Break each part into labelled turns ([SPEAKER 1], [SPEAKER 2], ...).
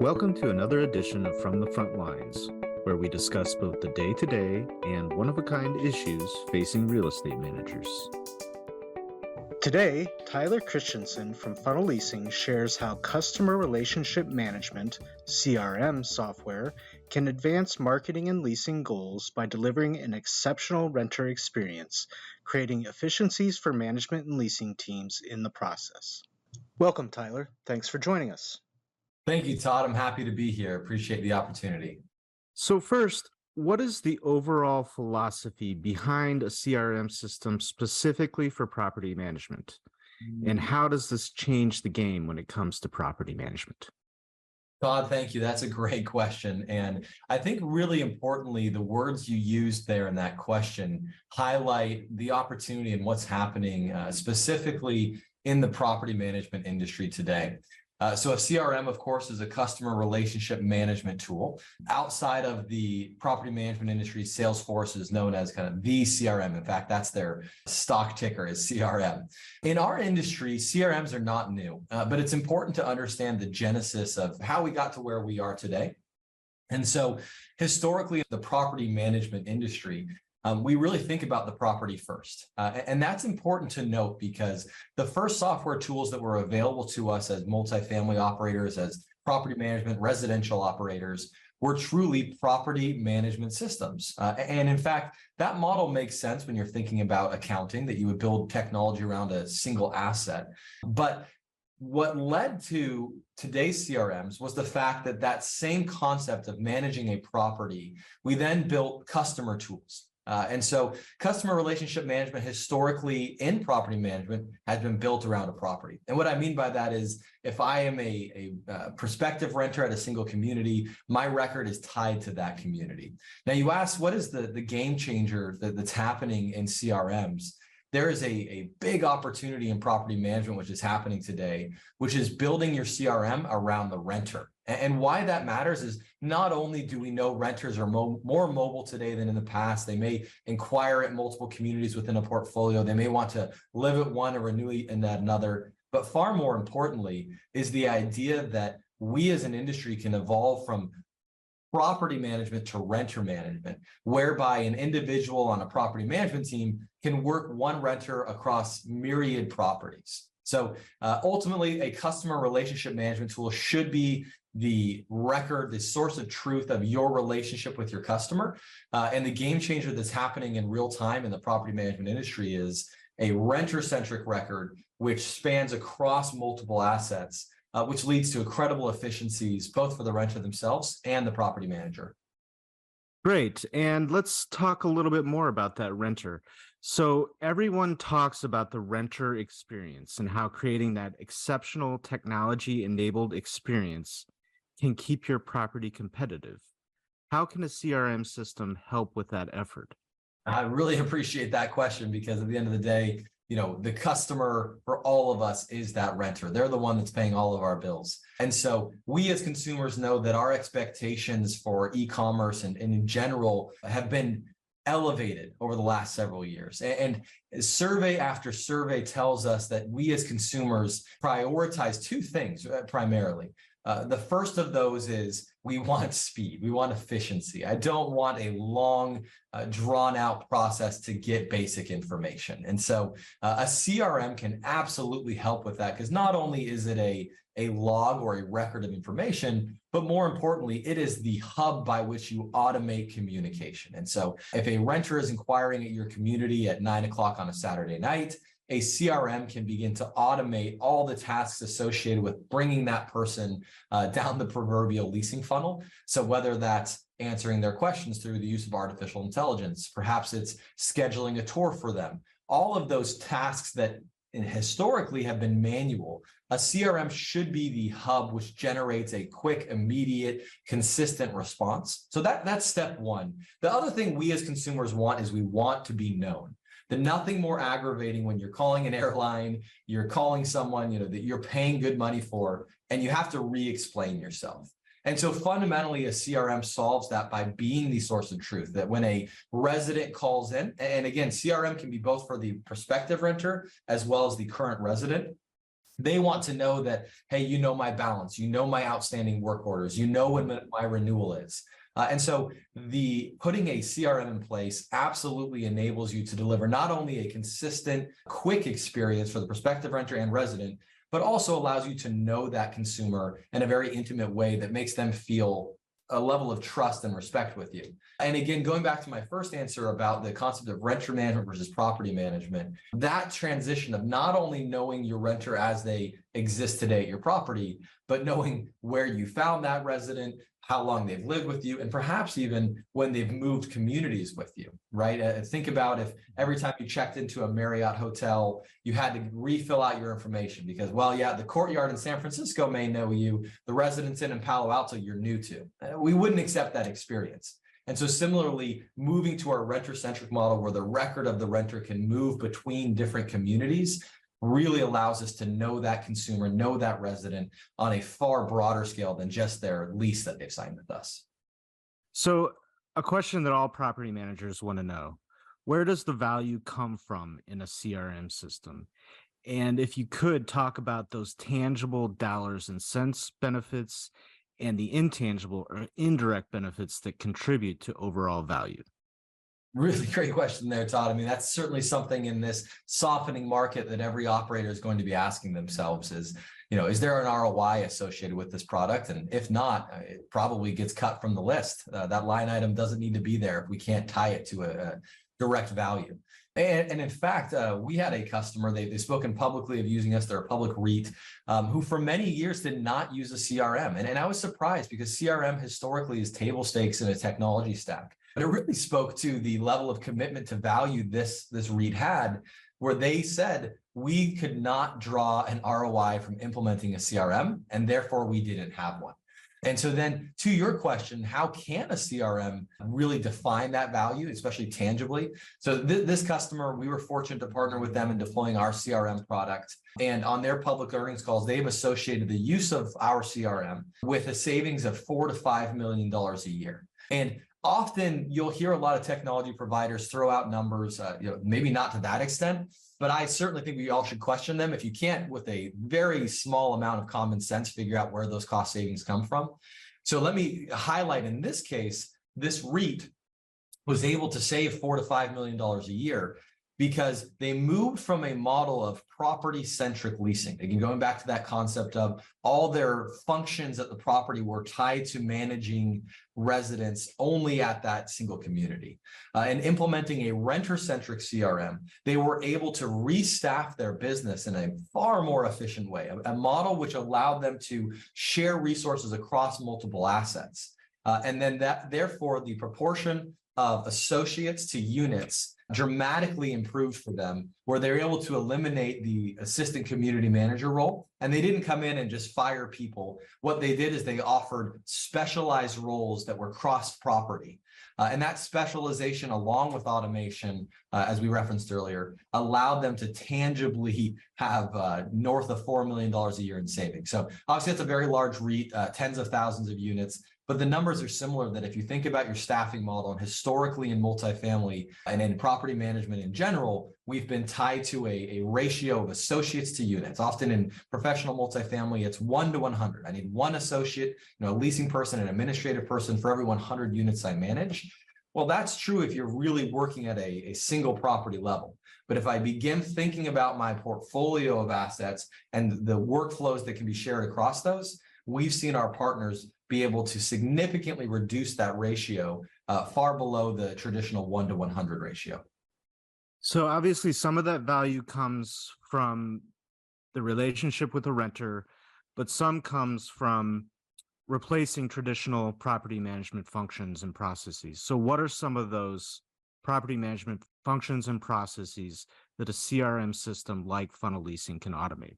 [SPEAKER 1] Welcome to another edition of From the Front Lines, where we discuss both the day-to-day and one-of-a-kind issues facing real estate managers. Today, Tyler Christiansen from Funnel Leasing shares how customer relationship management, CRM software, can advance marketing and leasing goals by delivering an exceptional renter experience, creating efficiencies for management and leasing teams in the process. Welcome, Tyler. Thanks for joining us.
[SPEAKER 2] Thank you, Todd. I'm happy to be here. Appreciate the opportunity.
[SPEAKER 1] So first, what is the overall philosophy behind a CRM system specifically for property management? And how does this change the game when it comes to property management?
[SPEAKER 2] Todd, thank you. That's a great question. And I think really importantly, the words you used there in that question highlight the opportunity and what's happening specifically in the property management industry today. So a CRM, of course, is a customer relationship management tool. Outside of the property management industry, Salesforce is known as kind of the CRM. In fact, that's their stock ticker is CRM. In our industry, CRMs are not new, but it's important to understand the genesis of how we got to where we are today. And so historically, the property management industry, we really think about the property first. And that's important to note because the first software tools that were available to us as multifamily operators, as property management, residential operators, were truly property management systems. And in fact, that model makes sense when you're thinking about accounting, that you would build technology around a single asset. But what led to today's CRMs was the fact that that same concept of managing a property, we then built customer tools. And so customer relationship management historically in property management has been built around a property. And what I mean by that is if I am a prospective renter at a single community, my record is tied to that community. Now you ask, what is the game changer that's happening in CRMs? There is a big opportunity in property management, which is happening today, which is building your CRM around the renter. And why that matters is not only do we know renters are more mobile today than in the past, they may inquire at multiple communities within a portfolio, they may want to live at one or renew in another, but far more importantly is the idea that we as an industry can evolve from property management to renter management, whereby an individual on a property management team can work one renter across myriad properties. So ultimately, a customer relationship management tool should be the record, the source of truth of your relationship with your customer. And the game changer that's happening in real time in the property management industry is a renter-centric record, which spans across multiple assets, which leads to incredible efficiencies, both for the renter themselves and the property manager.
[SPEAKER 1] Great. And let's talk a little bit more about that renter. So everyone talks about the renter experience and how creating that exceptional technology-enabled experience can keep your property competitive. How can a CRM system help with that effort?
[SPEAKER 2] I really appreciate that question because at the end of the day, the customer for all of us is that renter. They're the one that's paying all of our bills. And so we as consumers know that our expectations for e-commerce and in general have been elevated over the last several years. And survey after survey tells us that we as consumers prioritize two things primarily. The first of those is we want speed, we want efficiency. I don't want a long, drawn out process to get basic information. And so a CRM can absolutely help with that because not only is it a log or a record of information, but more importantly, it is the hub by which you automate communication. And so if a renter is inquiring at your community at 9 o'clock on a Saturday night, a CRM can begin to automate all the tasks associated with bringing that person down the proverbial leasing funnel. So whether that's answering their questions through the use of artificial intelligence, perhaps it's scheduling a tour for them, all of those tasks that historically have been manual, a CRM should be the hub which generates a quick, immediate, consistent response. So that's step one. The other thing we as consumers want is we want to be known. There's nothing more aggravating when you're calling an airline, you're calling someone that you're paying good money for, and you have to re-explain yourself. And so fundamentally, a CRM solves that by being the source of truth, that when a resident calls in, and again, CRM can be both for the prospective renter as well as the current resident, They want to know that, hey, you know my balance, you know my outstanding work orders, you know when my renewal is. And so the putting a CRM in place absolutely enables you to deliver not only a consistent, quick experience for the prospective renter and resident, but also allows you to know that consumer in a very intimate way that makes them feel a level of trust and respect with you. And again, going back to my first answer about the concept of renter management versus property management, that transition of not only knowing your renter as they exist today at your property, but knowing where you found that resident, how long they've lived with you, and perhaps even when they've moved communities with you, right? Think about if every time you checked into a Marriott hotel, you had to refill out your information because, well, yeah, the Courtyard in San Francisco may know you, the Residence Inn in Palo Alto you're new to. We wouldn't accept that experience. And so similarly, moving to our renter-centric model where the record of the renter can move between different communities really allows us to know that consumer, know that resident on a far broader scale than just their lease that they've signed with us.
[SPEAKER 1] So a question that all property managers want to know, where does the value come from in a CRM system? And if you could talk about those tangible dollars and cents benefits and the intangible or indirect benefits that contribute to overall value.
[SPEAKER 2] Really great question there, Todd. I mean, that's certainly something in this softening market that every operator is going to be asking themselves is, is there an ROI associated with this product? And if not, it probably gets cut from the list. That line item doesn't need to be there if we can't tie it to a direct value. And in fact, we had a customer, they've spoken publicly of using us, they're a public REIT, who for many years did not use a CRM. And I was surprised because CRM historically is table stakes in a technology stack. But it really spoke to the level of commitment to value this REIT had, where they said we could not draw an ROI from implementing a CRM, and therefore we didn't have one. And so then to your question, how can a CRM really define that value, especially tangibly? So this customer, we were fortunate to partner with them in deploying our CRM product. And on their public earnings calls, they've associated the use of our CRM with a savings of $4 to $5 million a year. And often you'll hear a lot of technology providers throw out numbers, maybe not to that extent, but I certainly think we all should question them if you can't, with a very small amount of common sense, figure out where those cost savings come from. So let me highlight in this case, this REIT was able to save $4 to $5 million a year because they moved from a model of property-centric leasing. Again, going back to that concept of all their functions at the property were tied to managing residents only at that single community. And implementing a renter-centric CRM, they were able to restaff their business in a far more efficient way, a model which allowed them to share resources across multiple assets. And then therefore, the proportion of associates to units dramatically improved for them, where they were able to eliminate the assistant community manager role. And they didn't come in and just fire people. What they did is they offered specialized roles that were cross-property. And that specialization, along with automation, as we referenced earlier, allowed them to tangibly have north of $4 million a year in savings. So obviously, it's a very large REIT, tens of thousands of units. But the numbers are similar that if you think about your staffing model, and historically in multifamily and in property management in general, we've been tied to a ratio of associates to units. Often in professional multifamily, it's 1 to 100. I need one associate, a leasing person, an administrative person for every 100 units I manage. Well, that's true if you're really working at a single property level. But if I begin thinking about my portfolio of assets and the workflows that can be shared across those, we've seen our partners be able to significantly reduce that ratio far below the traditional 1 to 100 ratio.
[SPEAKER 1] So obviously some of that value comes from the relationship with the renter, but some comes from replacing traditional property management functions and processes. So what are some of those property management functions and processes that a CRM system like Funnel Leasing can automate?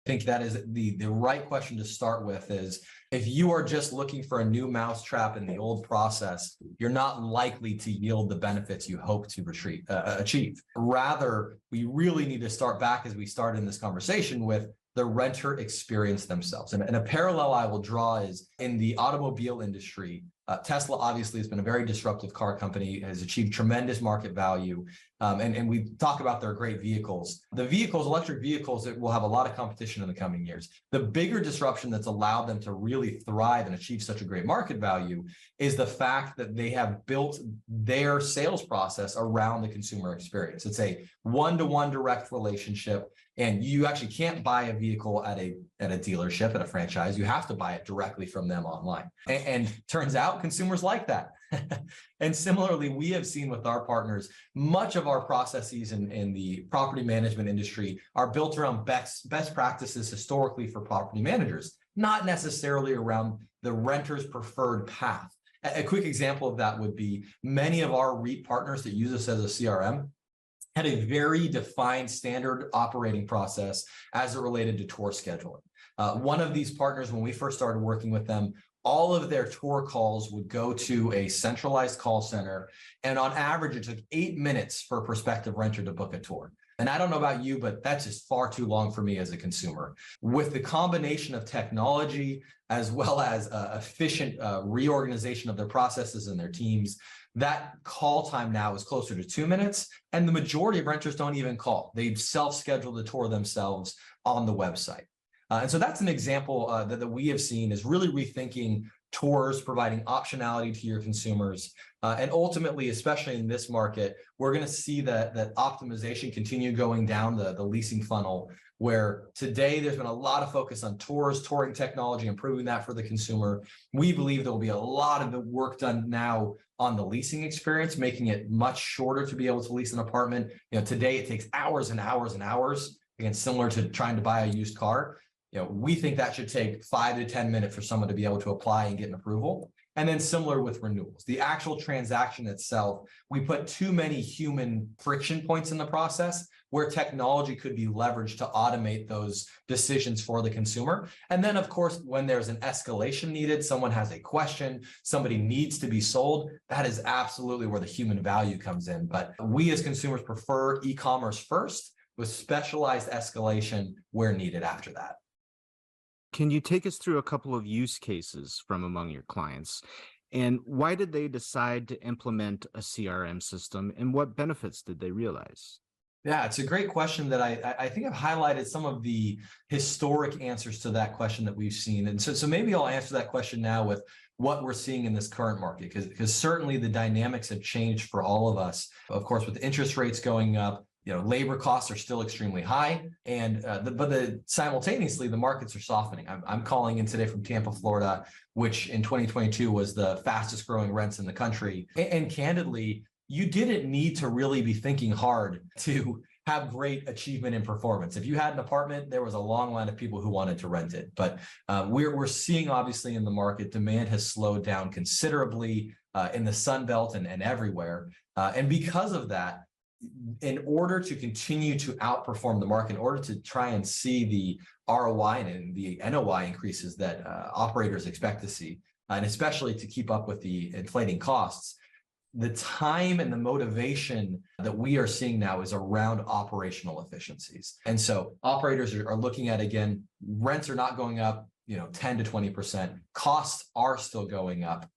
[SPEAKER 2] I think that is the right question to start with is if you are just looking for a new mousetrap in the old process, you're not likely to yield the benefits you hope to achieve. Rather, we really need to start back as we started in this conversation with the renter experience themselves. And a parallel I will draw is in the automobile industry, Tesla obviously has been a very disruptive car company, has achieved tremendous market value. And we talk about their great vehicles. The vehicles, electric vehicles, it will have a lot of competition in the coming years. The bigger disruption that's allowed them to really thrive and achieve such a great market value is the fact that they have built their sales process around the consumer experience. It's a one-to-one direct relationship. And you actually can't buy a vehicle at a dealership, at a franchise. You have to buy it directly from them online. And turns out consumers like that. And similarly, we have seen with our partners, much of our processes in the property management industry are built around best practices historically for property managers, not necessarily around the renter's preferred path. A quick example of that would be many of our REIT partners that use us as a CRM had a very defined standard operating process as it related to tour scheduling. One of these partners, when we first started working with them, all of their tour calls would go to a centralized call center. And on average, it took 8 minutes for a prospective renter to book a tour. And I don't know about you, but that's just far too long for me as a consumer. With the combination of technology, as well as efficient reorganization of their processes and their teams, that call time now is closer to 2 minutes. And the majority of renters don't even call. They self-schedule the tour themselves on the website. And so that's an example that we have seen is really rethinking tours, providing optionality to your consumers. And ultimately, especially in this market, we're going to see that optimization continue going down the leasing funnel, where today there's been a lot of focus on tours, touring technology, improving that for the consumer. We believe there will be a lot of the work done now on the leasing experience, making it much shorter to be able to lease an apartment. Today it takes hours and hours and hours, again, similar to trying to buy a used car. We think that should take 5 to 10 minutes for someone to be able to apply and get an approval. And then similar with renewals, the actual transaction itself, we put too many human friction points in the process where technology could be leveraged to automate those decisions for the consumer. And then, of course, when there's an escalation needed, someone has a question, somebody needs to be sold, that is absolutely where the human value comes in. But we as consumers prefer e-commerce first, with specialized escalation where needed after that.
[SPEAKER 3] Can you take us through a couple of use cases from among your clients? And why did they decide to implement a CRM system, and what benefits did they realize?
[SPEAKER 2] Yeah, it's a great question that I think I've highlighted some of the historic answers to that question that we've seen. And so maybe I'll answer that question now with what we're seeing in this current market, because certainly the dynamics have changed for all of us. Of course, with interest rates going up, labor costs are still extremely high, and simultaneously the markets are softening. I'm calling in today from Tampa, Florida, which in 2022 was the fastest growing rents in the country. And candidly, you didn't need to really be thinking hard to have great achievement in performance. If you had an apartment, there was a long line of people who wanted to rent it. But we're seeing, obviously, in the market, demand has slowed down considerably in the Sun Belt and everywhere. And because of that, in order to continue to outperform the market, in order to try and see the ROI and the NOI increases that operators expect to see, and especially to keep up with the inflating costs, the time and the motivation that we are seeing now is around operational efficiencies. And so operators are looking at, again, rents are not going up, 10 to 20%. Costs are still going up.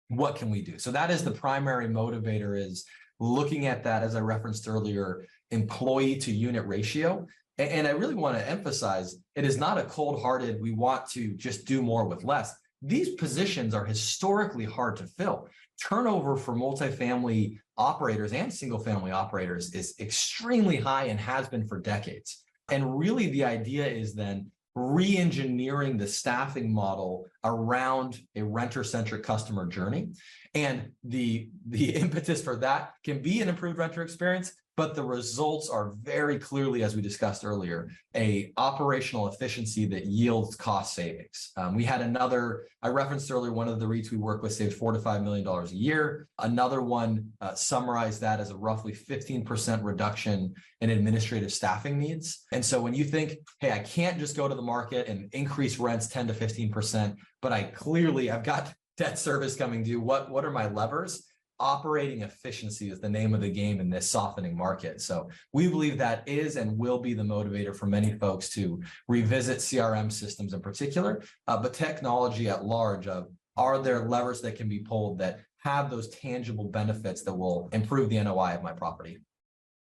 [SPEAKER 2] What can we do? So that is the primary motivator, is looking at that, as I referenced earlier, employee to unit ratio. And I really want to emphasize, it is not a cold-hearted, we want to just do more with less. These positions are historically hard to fill. Turnover for multifamily operators and single-family operators is extremely high and has been for decades. And really the idea is then re-engineering the staffing model around a renter-centric customer journey. And the impetus for that can be an improved renter experience, but the results are very clearly, as we discussed earlier, a operational efficiency that yields cost savings. We had another, I referenced earlier, one of the REITs we work with saved $4 to $5 million a year. Another one summarized that as a roughly 15% reduction in administrative staffing needs. And so when you think, hey, I can't just go to the market and increase rents 10 to 15%, but I've got debt service coming due. What are my levers? Operating efficiency is the name of the game in this softening market. So we believe that is and will be the motivator for many folks to revisit CRM systems in particular, but technology at large of Are there levers that can be pulled that have those tangible benefits that will improve the NOI of my property?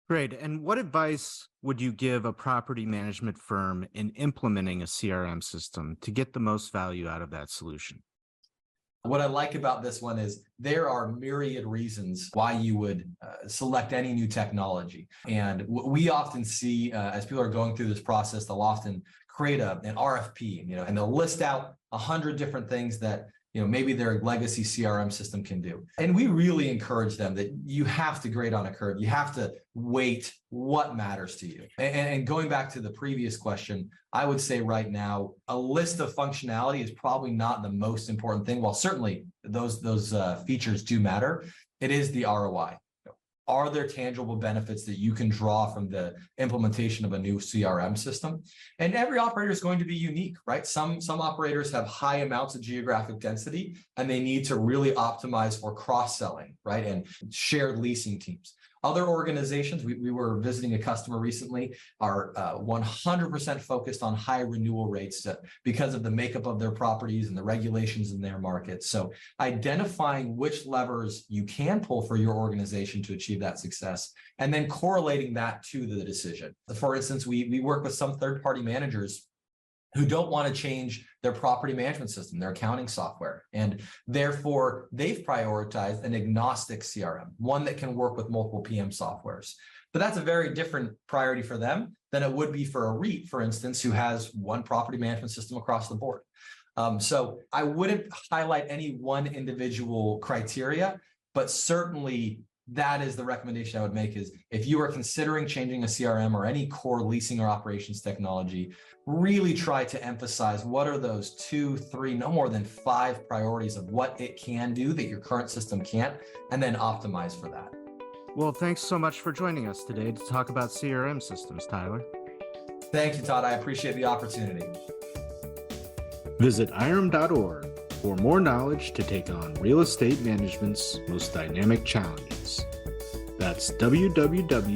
[SPEAKER 3] Great. And what advice would you give a property management firm in implementing a CRM system to get the most value out of that solution?
[SPEAKER 2] What I like about this one is there are myriad reasons why you would select any new technology. And we often see as people are going through this process, they'll often create an RFP, and they'll list out 100 different things that maybe their legacy CRM system can do. And we really encourage them that you have to grade on a curve. You have to weight what matters to you. And going back to the previous question, I would say right now, a list of functionality is probably not the most important thing. While certainly those features do matter, it is the ROI. Are there tangible benefits that you can draw from the implementation of a new CRM system? And every operator is going to be unique, right? Some operators have high amounts of geographic density, and they need to really optimize for cross-selling, right? And shared leasing teams. Other organizations, we were visiting a customer recently, are 100% focused on high renewal rates because of the makeup of their properties and the regulations in their markets. So identifying which levers you can pull for your organization to achieve that success, and then correlating that to the decision. For instance, we work with some third-party managers who don't want to change their property management system, their accounting software. And therefore, they've prioritized an agnostic CRM, one that can work with multiple PM softwares. But that's a very different priority for them than it would be for a REIT, for instance, who has one property management system across the board. So I wouldn't highlight any one individual criteria, but certainly that is the recommendation I would make is if you are considering changing a CRM or any core leasing or operations technology, really try to emphasize what are those 2, 3, no more than 5 priorities of what it can do that your current system can't, and then optimize for that.
[SPEAKER 3] Well, thanks so much for joining us today to talk about CRM systems, Tyler.
[SPEAKER 2] Thank you, Todd. I appreciate the opportunity.
[SPEAKER 3] Visit IRM.org for more knowledge to take on real estate management's most dynamic challenges. That's www.irem.org.